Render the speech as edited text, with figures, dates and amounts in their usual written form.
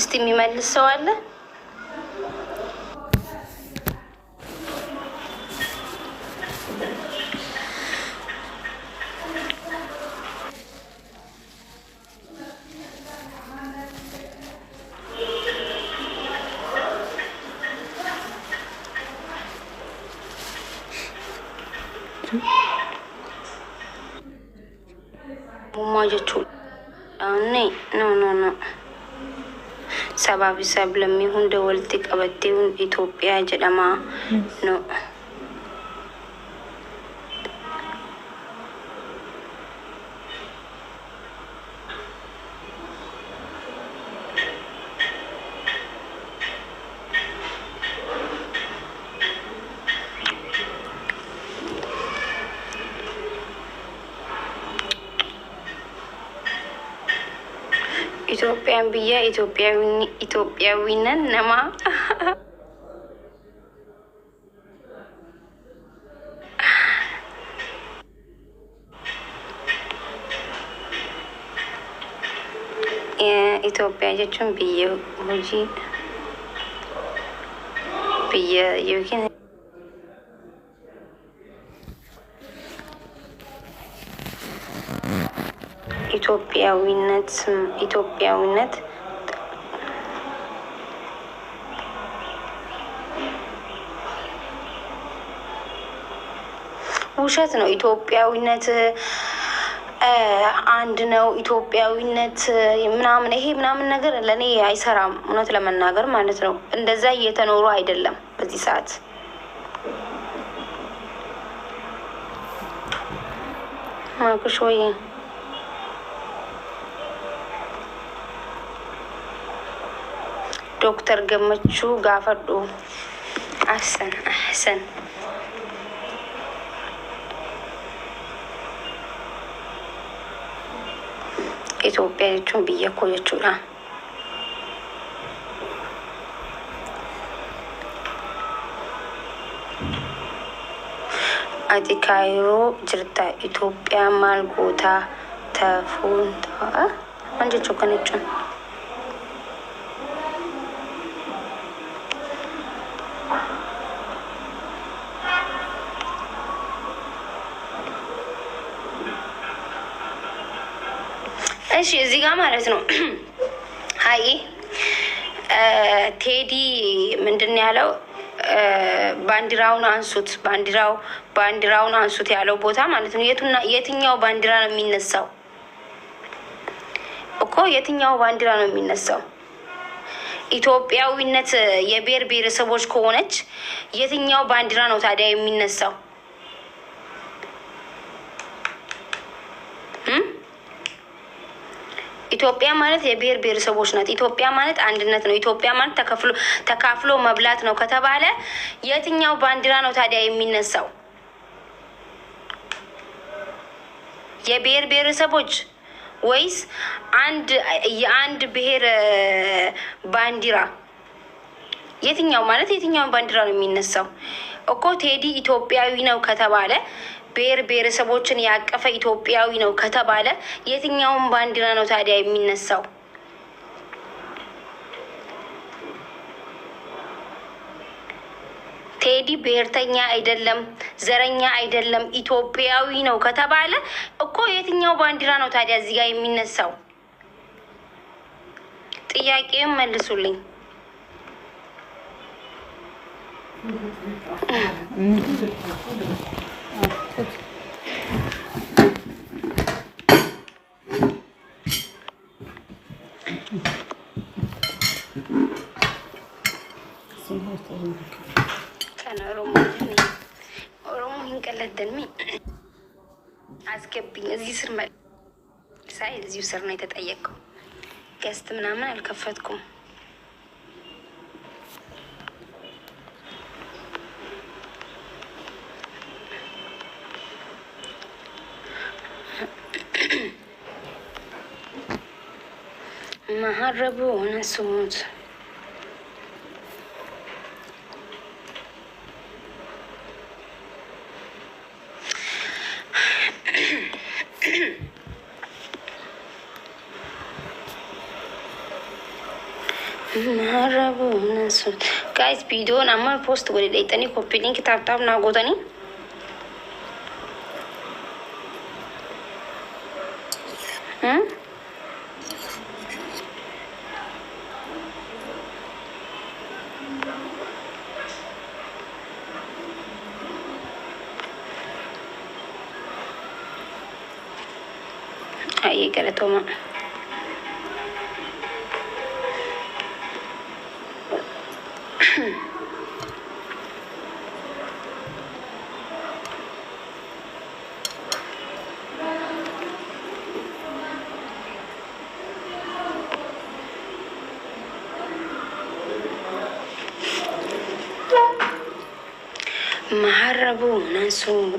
እስቲ የሚመልስ ሰው አለ? Jechuudha. No. Sababi sablammii hunda walitti qabattee Itoophiyaa jedhama. No. Itoopiyaan biyya Itoophiyaawwinan nama Itoophiyaa jechuun biyya hojii biyya yookiin ኢትዮጵያዊነት ውሸት ነው። ኢትዮጵያዊነት አንድ ነው። ኢትዮጵያዊነት ምናምን ይሄ ምናምን ነገር ለኔ አይሰራም፣ እውነት ለመናገር ማለት ነው። እንደዛ እየተኖሩ አይደለም በዚህ ሰዓት። ማኩሽ ወይ ዶክተር ገመቹ ጋፈዱ አህሰን ኢትዮጵያ jechuun biyya koo jechuudha. Ati kaayiroo jirta, Itoophiyaa maal gootaa tafuun ta'a? Waan jechuu kan jechuun እሺ እዚህ ጋር ማለት ነው። ሀይ ቴዲ ምንድን ያለው? ባንዲራውን አንሱት፣ ባንዲራውን አንሱት ያለው ቦታ ማለት ነው። የትኛው ባንዲራ ነው የሚነሳው እኮ? የትኛው ባንዲራ ነው የሚነሳው? ኢትዮጵያዊነት የብሔር ብሔረሰቦች ከሆነች የትኛው ባንዲራ ነው ታዲያ የሚነሳው? ኢትዮጵያ ማለት የብሔር ብሔረሰቦች ናት። ኢትዮጵያ ማለት አንድነት ነው። ኢትዮጵያ ማለት ተካፍሎ መብላት ነው ከተባለ የትኛው ባንዲራ ነው ታዲያ የሚነሳው? የብሔር ብሔረሰቦች ወይስ የአንድ ብሔር ባንዲራ? የትኛው ማለት የትኛውን ባንዲራ ነው የሚነሳው እኮ? ቴዲ ኢትዮጵያዊ ነው ከተባለ ብሔር ብሔረሰቦችን ያቀፈ ኢትዮጵያዊ ነው ከተባለ የትኛውን ባንዲራ ነው ታዲያ የሚነሳው? ቴዲ ብሔርተኛ አይደለም፣ ዘረኛ አይደለም፣ ኢትዮጵያዊ ነው ከተባለ እኮ የትኛው ባንዲራ ነው ታዲያ እዚህ ጋር የሚነሳው? ጥያቄውን መልሱልኝ። ኦሮሞ ይንቀለደልሚ አስገብኝ እዚህ ስር ሳይ እዚሁ ስር ነው የተጠየቀው። ገስት ምናምን አልከፈትኩም። መሀረቡ ነሱት Maharabu nasu. Guys, video nama post boleh deh. Tani copy link kita tahu na go tani. Aye, kalau tu mak. Maharabu nasu.